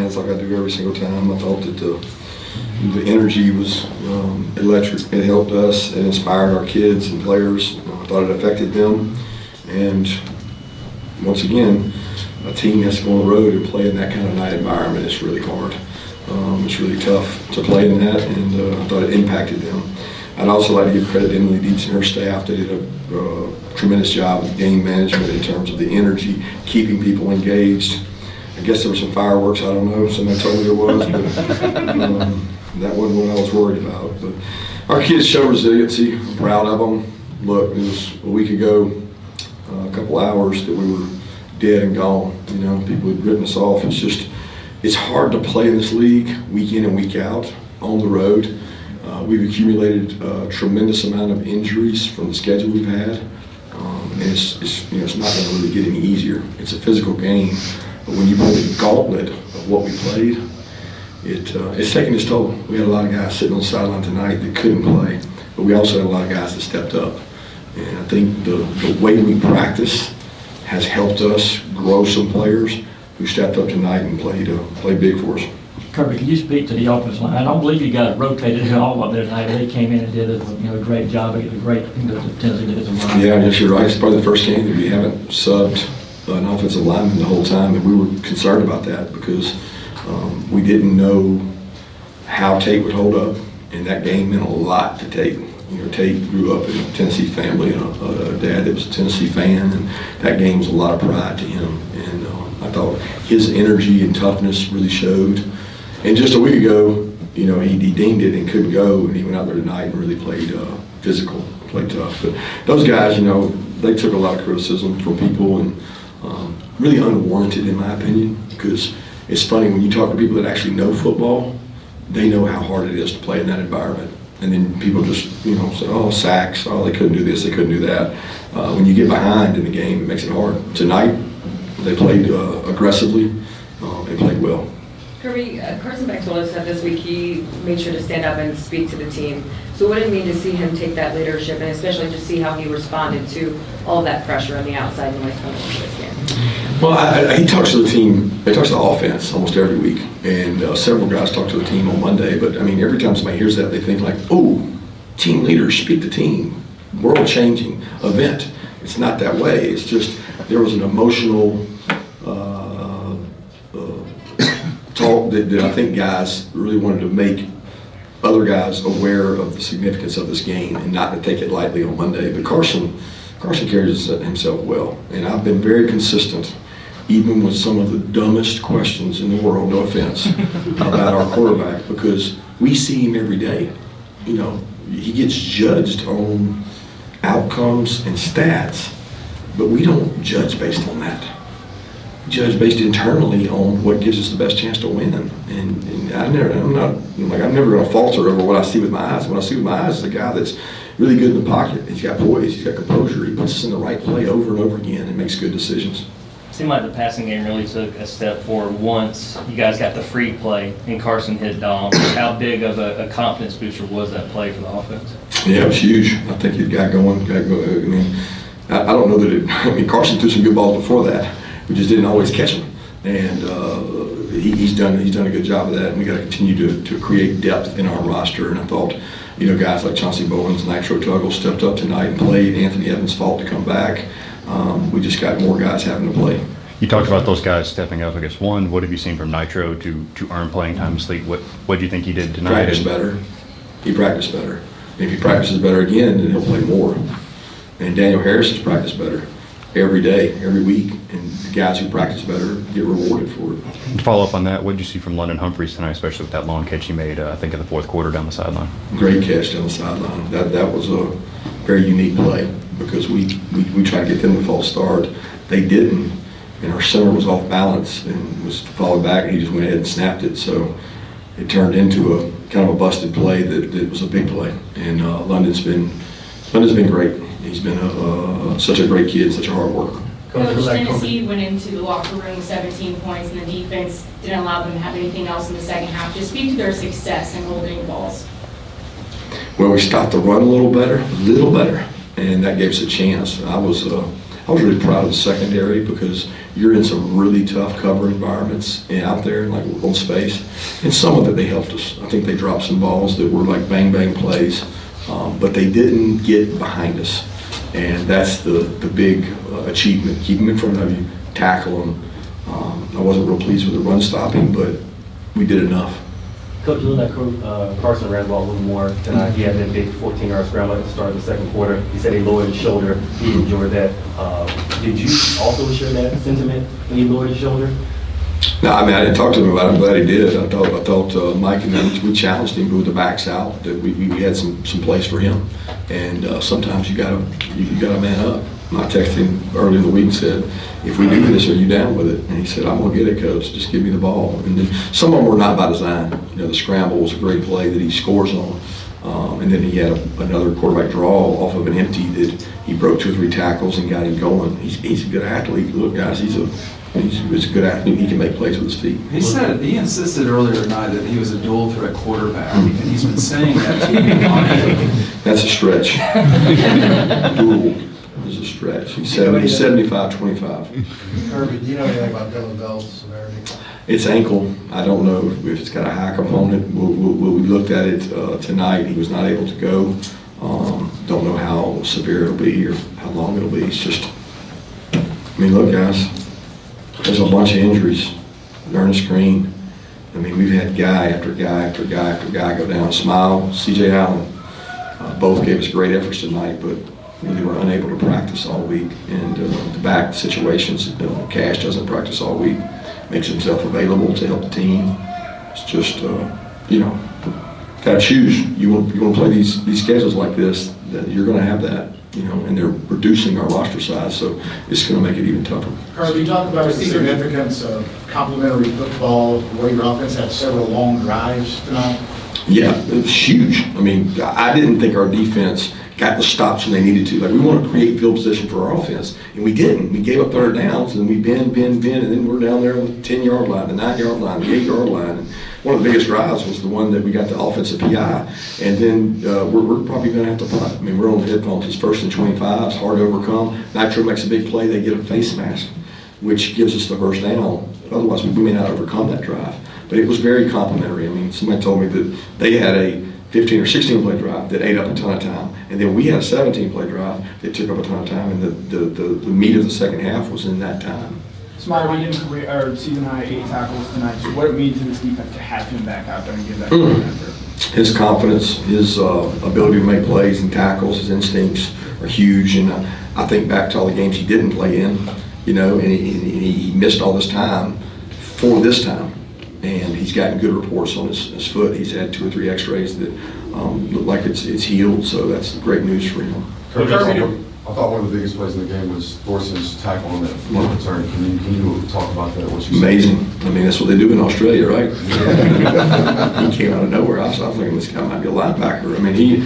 offense like I do every single time. I thought that the energy was electric. It helped us. It inspired our kids and players. I thought it affected them. And once again, a team has to go on the road and play in that kind of night environment. It's really hard. It's really tough to play in that, and I thought it impacted them. I'd also like to give credit to Emily Dietz and her staff. They did a tremendous job with game management in terms of the energy, keeping people engaged. I guess there were some fireworks, I don't know, somebody told me there was, but that wasn't what I was worried about. But our kids show resiliency. I'm proud of them. Look, it was a week ago, a couple hours that we were dead and gone. You know, people had written us off. It's hard to play in this league week in and week out on the road. We've accumulated a tremendous amount of injuries from the schedule we've had. And it's not going to really get any easier. It's a physical game, but when you play the gauntlet of what we played, it's taking its toll. We had a lot of guys sitting on the sideline tonight that couldn't play, but we also had a lot of guys that stepped up. And I think the way we practice has helped us grow some players who stepped up tonight and played big for us. Kirby, can you speak to the offensive line? I don't believe you guys rotated at all up there tonight. They came in and did a great job. They did a great Tennessee defensive line. Yeah, yes, you're right. It's probably the first game that we haven't subbed an offensive lineman the whole time, and we were concerned about that because we didn't know how Tate would hold up, and that game meant a lot to Tate. You know, Tate grew up in a Tennessee family, and a dad that was a Tennessee fan, and that game was a lot of pride to him. And I thought his energy and toughness really showed. And just a week ago, you know, he deemed it and couldn't go, and he went out there tonight and really played physical, played tough. But those guys, you know, they took a lot of criticism from people, and really unwarranted in my opinion, because it's funny when you talk to people that actually know football, they know how hard it is to play in that environment. And then people just, you know, say, oh, sacks, oh, they couldn't do this, they couldn't do that. When you get behind in the game, it makes it hard. Tonight, they played aggressively and played well. Kirby, Carson Beck told us that this week he made sure to stand up and speak to the team. So what did it mean to see him take that leadership, and especially to see how he responded to all of that pressure on the outside noise coming into this game? Well, he talks to the team, he talks to the offense almost every week, and several guys talk to the team on Monday, but I mean, every time somebody hears that, they think like, oh, team leaders speak to team, world-changing event. It's not that way. It's just there was an emotional talk that I think guys really wanted to make other guys aware of the significance of this game and not to take it lightly on Monday. But Carson carries himself well, and I've been very consistent, even with some of the dumbest questions in the world, no offense, about our quarterback, because we see him every day. You know, he gets judged on outcomes and stats, but we don't judge based on that. We judge based internally on what gives us the best chance to win. And I'm never going to falter over what I see with my eyes. What I see with my eyes is a guy that's really good in the pocket. He's got poise, he's got composure. He puts us in the right play over and over again and makes good decisions. It seemed like the passing game really took a step forward once you guys got the free play and Carson hit Dom. How big of a confidence booster was that play for the offense? Yeah, it was huge. I think he got going. I mean, I don't know that it. I mean, Carson threw some good balls before that. We just didn't always catch them, and he's done a good job of that. And we got to continue to create depth in our roster. And I thought, you know, guys like Chauncey Bowens, Nitro Tuggle stepped up tonight and played. Anthony Evans fought to come back. We just got more guys having to play. You talked about those guys stepping up. I guess one, what have you seen from Nitro to earn playing time in sleep? What do you think he did tonight? Practice better. He practiced better. And if he practices better again, then he'll play more. And Daniel Harris has practiced better every day, every week. And the guys who practice better get rewarded for it. To follow up on that, what did you see from London Humphreys tonight, especially with that long catch he made, I think, in the fourth quarter down the sideline? Great catch down the sideline. That was a very unique play because we tried to get them to false start. They didn't, and our center was off balance and was followed back, and he just went ahead and snapped it. So it turned into a kind of a busted play that was a big play. And London's been great. He's been such a great kid, such a hard worker. Coach, Tennessee went into the locker room with 17 points, and the defense didn't allow them to have anything else in the second half. Just speak to their success in holding balls. Well, we stopped the run a little better, and that gave us a chance. I was I was really proud of the secondary because you're in some really tough cover environments and out there, like on space. And some of it, they helped us. I think they dropped some balls that were like bang, bang plays, but they didn't get behind us. And that's the big achievement. Keep them in front of you, tackle them. I wasn't real pleased with the run stopping, but we did enough. Coach, looking at Carson ran the ball a little more tonight. He had that big 14-yard scramble at the start of the second quarter. He said he lowered his shoulder. He enjoyed that. Did you also share that sentiment when he lowered his shoulder? No, I mean, I didn't talk to him about it. I'm glad he did. I thought Mike and I, we challenged him with the backs out, that we had some place for him. And sometimes you gotta man up. I texted him early in the week and said, if we do this, are you down with it? And he said, I'm going to get it, Coach. Just give me the ball. And then some of them were not by design. You know, the scramble was a great play that he scores on. And then he had another quarterback draw off of an empty that he broke 2 or 3 tackles and got him going. He's a good athlete. Look, guys, he's a good athlete. He can make plays with his feet. He insisted earlier tonight that he was a dual threat quarterback, and he's been saying that to me on it. That's a stretch. Dual is a stretch. He's 75-25. Kirby, do you know anything about Dylan Bell's severity? It's ankle. I don't know if it's got a high component. We looked at it tonight. He was not able to go. Don't know how severe it'll be or how long it'll be. It's just, I mean, look, guys, there's a bunch of injuries. Ernest Green. I mean, we've had guy after guy after guy after guy go down. Smile, C.J. Allen, both gave us great efforts tonight, but they were unable to practice all week. And the back situations, Cash doesn't practice all week, makes himself available to help the team. It's just, you know, gotta choose. You want to play these schedules like this, that you're going to have that, you know, and they're reducing our roster size, so it's going to make it even tougher. Kirby, you talked about the significance of complementary football, where your offense had several long drives tonight. Yeah, it was huge. I mean, I didn't think our defense got the stops when they needed to. Like, we want to create field position for our offense, and we didn't. We gave up third downs, and we bend, and then we're down there on the 10-yard line, the 9-yard line, the 8-yard line. And one of the biggest drives was the one that we got the offensive PI, and then we're probably going to have to punt. I mean, we're on the headphones. It's 1st and 25. It's hard to overcome. Nitro makes a big play. They get a face mask, which gives us the first down. Otherwise, we may not overcome that drive. But it was very complimentary. I mean, somebody told me that they had a 15 or 16 play drive that ate up a ton of time, and then we had a 17 play drive that took up a ton of time, and the meat of the second half was in that time. Smiley, we didn't season high 8 tackles tonight. So what it means to this defense to have him back out there and give that effort? His confidence, his ability to make plays and tackles, his instincts are huge. And I think back to all the games he didn't play in, you know, and he missed all this time for this time. And he's gotten good reports on his foot. He's had 2 or 3 x-rays that look like it's healed, so that's great news for him. I thought one of the biggest plays in the game was Thorson's tackle on that punt return. Can you talk about that? What you Amazing. I mean, that's what they do in Australia, right? He came out of nowhere. I was thinking this guy might be a linebacker. I mean,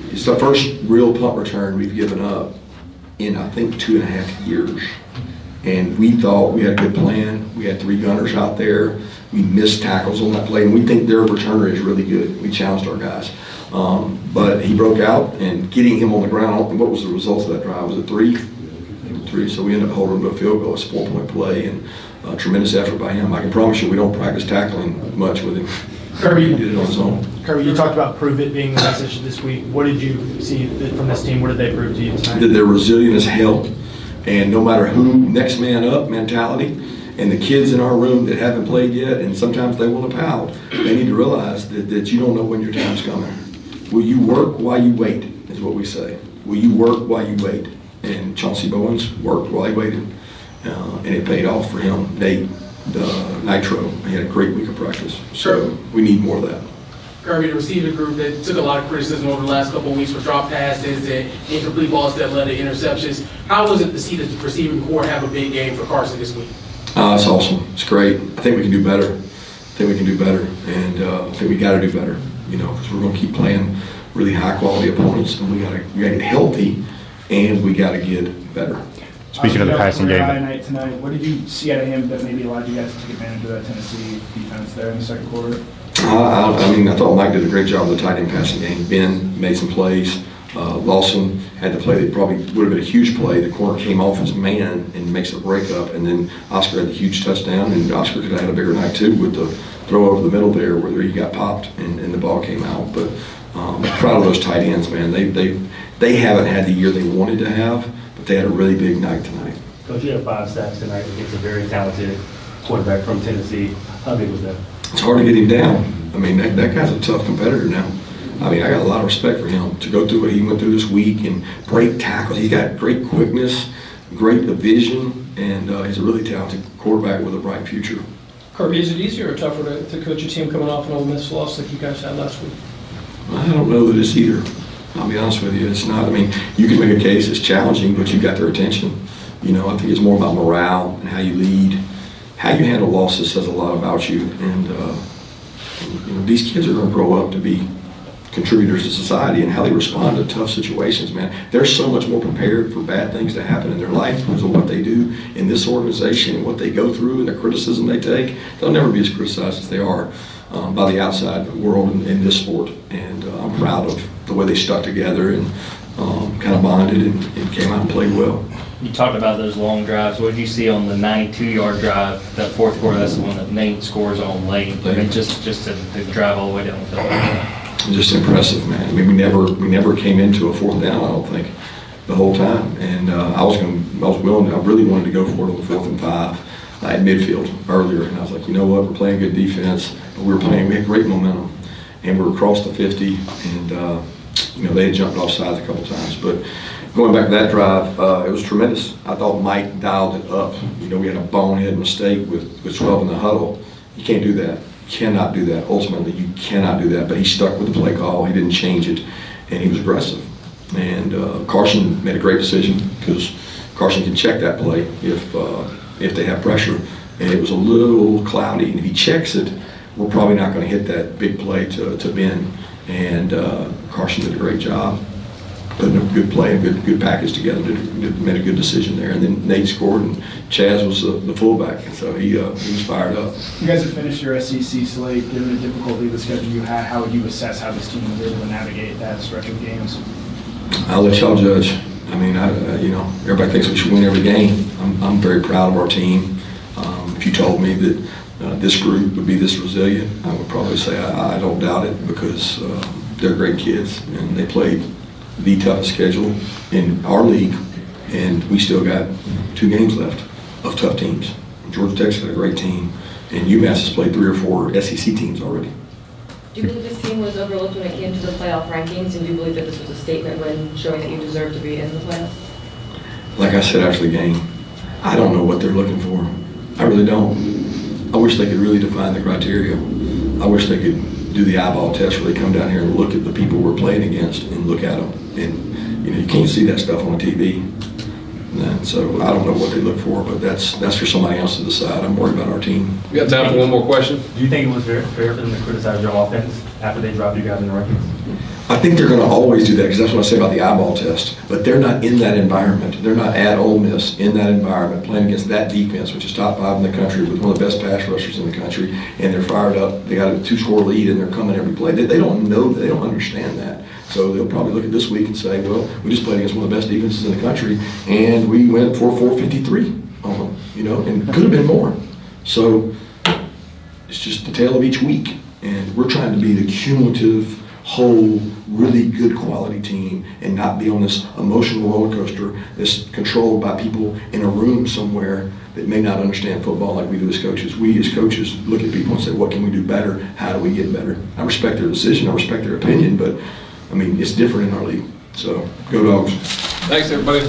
it's the first real punt return we've given up in, I think, 2.5 years. And we thought we had a good plan. We had 3 gunners out there. We missed tackles on that play, and we think their returner is really good. We challenged our guys. But he broke out, and getting him on the ground, and what was the result of that drive? Was it 3? 3, so we ended up holding him to a field goal. It's a 4-point play, and tremendous effort by him. I can promise you we don't practice tackling much with him. Kirby, he did it on his own. Kirby, you talked about prove it being the message this week. What did you see from this team? What did they prove to you tonight? That they're resilient as hell, and no matter who, next man up mentality. And the kids in our room that haven't played yet, and sometimes they want to pout, they need to realize that you don't know when your time's coming. Will you work while you wait, is what we say. Will you work while you wait? And Chauncey Bowens worked while he waited, and it paid off for him. Nate, Nitro, he had a great week of practice. So we need more of that. Kirby, the receiving group that took a lot of criticism over the last couple of weeks for drop passes and incomplete balls that led to interceptions. How was it to see the receiving core have a big game for Carson this week? It's awesome. It's great. I think we can do better. And I think we got to do better. You know, because we're going to keep playing really high quality opponents, and we got to get healthy, and we got to get better. Speaking of the passing game, tonight, what did you see out of him that maybe allowed you guys to take advantage of that Tennessee defense there in the second quarter? I mean, I thought Mike did a great job of the tight end passing game. Ben made some plays. Lawson had the play that probably would have been a huge play. The corner came off his man and makes a break up, and then Oscar had the huge touchdown, and Oscar could have had a bigger night too with the throw over the middle there where he got popped and the ball came out. But proud of those tight ends, man. They haven't had the year they wanted to have, but they had a really big night tonight. Coach, you had 5 sacks tonight against a very talented quarterback from Tennessee. How big was that? It's hard to get him down. I mean, that guy's a tough competitor now. I mean, I got a lot of respect for him to go through what he went through this week and break tackles. He's got great quickness, great vision, and he's a really talented quarterback with a bright future. Kirby, is it easier or tougher to coach a team coming off an Ole Miss loss like you guys had last week? I don't know that it's either. I'll be honest with you. It's not. I mean, you can make a case it's challenging, but you got their attention. You know, I think it's more about morale and how you lead. How you handle losses says a lot about you. And you know, these kids are going to grow up to be contributors to society, and how they respond to tough situations, man. They're so much more prepared for bad things to happen in their life because of what they do in this organization and what they go through and the criticism they take. They'll never be as criticized as they are by the outside world in this sport. And I'm proud of the way they stuck together and kind of bonded and came out and played well. You talked about those long drives. What did you see on the 92-yard drive, that fourth quarter? That's the one that Nate scores on late. I mean, just to drive all the way down the field. Just impressive, man. I mean, we never came into a fourth down, I don't think, the whole time. And I really wanted to go for it on the 4th and 5 at midfield earlier. And I was like, you know what, we're playing good defense, but we had great momentum. And we were across the 50, and you know, they had jumped off sides a couple times. But going back to that drive, it was tremendous. I thought Mike dialed it up. You know, we had a bonehead mistake with 12 in the huddle. You can't do that. Cannot do that. Ultimately, you cannot do that. But he stuck with the play call. He didn't change it, and he was aggressive. And Carson made a great decision because Carson can check that play if they have pressure. And it was a little cloudy, and if he checks it, we're probably not going to hit that big play to Ben. And Carson did a great job putting a good play, a good package together, made a good decision there. And then Nate scored, and Chaz was the fullback, and so he was fired up. You guys have finished your SEC slate. Given the difficulty of the schedule you had, how would you assess how this team was able to navigate that stretch of games? I'll let y'all judge. I mean, you know, everybody thinks we should win every game. I'm very proud of our team. If you told me that this group would be this resilient, I would probably say I don't doubt it, because they're great kids, and they played the toughest schedule in our league, and we still got 2 games left of tough teams. Georgia Tech's got a great team, and UMass has played 3 or 4 SEC teams already. Do you believe this team was overlooked when it came to the playoff rankings, and do you believe that this was a statement win showing that you deserve to be in the playoffs? Like I said after the game, I don't know what they're looking for. I really don't. I wish they could really define the criteria. I wish they could do the eyeball test where they come down here and look at the people we're playing against and look at them. And you know, you can't see that stuff on TV. And so I don't know what they look for, but that's for somebody else to decide. I'm worried about our team. We got time for one more question. Do you think it was fair for them to criticize your offense after they dropped you guys in the rankings? I think they're going to always do that, because that's what I say about the eyeball test. But they're not in that environment. They're not at Ole Miss in that environment, playing against that defense, which is top 5 in the country with one of the best pass rushers in the country, and they're fired up. They got a 2-score lead, and they're coming every play. They don't know that. They don't understand that. So they'll probably look at this week and say, well, we just played against one of the best defenses in the country, and we went for 453 on them, you know, and could have been more. So it's just the tale of each week, and we're trying to be the cumulative, whole, really good quality team and not be on this emotional roller coaster that's controlled by people in a room somewhere that may not understand football like we do as coaches. We as coaches look at people and say, what can we do better? How do we get better? I respect their decision, I respect their opinion, but I mean, it's different in our league. So, go Dogs. Thanks, everybody.